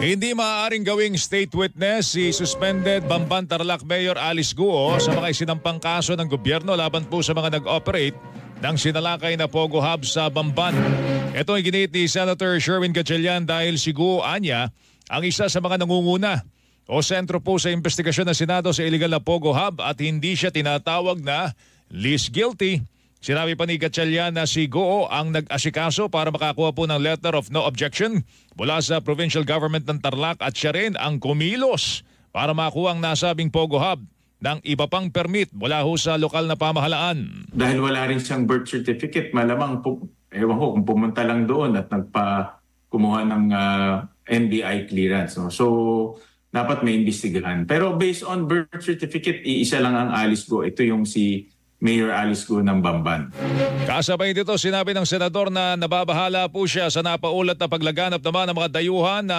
Hindi maaaring gawing state witness si suspended Bamban Tarlac Mayor Alice Guo sa mga isinampang kaso ng gobyerno laban po sa mga nag-operate ng sinalakay na Pogo Hub sa Bamban. Ito ay ginit ni Senator Sherwin Gatchalian dahil si Guo anya ang isa sa mga nangunguna o sentro po sa investigasyon ng Senado sa illegal na Pogo Hub at hindi siya tinatawag na least guilty. Sinabi pa ni Gatchalian na si Guo ang nag-asikaso para makakuha po ng letter of no objection mula sa provincial government ng Tarlac at siya rin ang kumilos para makuha ang nasabing Pogo Hub ng iba pang permit mula ho sa lokal na pamahalaan. Dahil wala rin siyang birth certificate, malamang ewan ko kung pumunta lang doon at kumuha ng NBI clearance. No? So dapat may imbestigahan. Pero based on birth certificate, iisa lang ang Alice Guo. Ito yung si Mayor Alice Guo ng Bamban. Kasabay dito, sinabi ng senador na nababahala po siya sa napaulat na paglaganap naman ng mga dayuhan na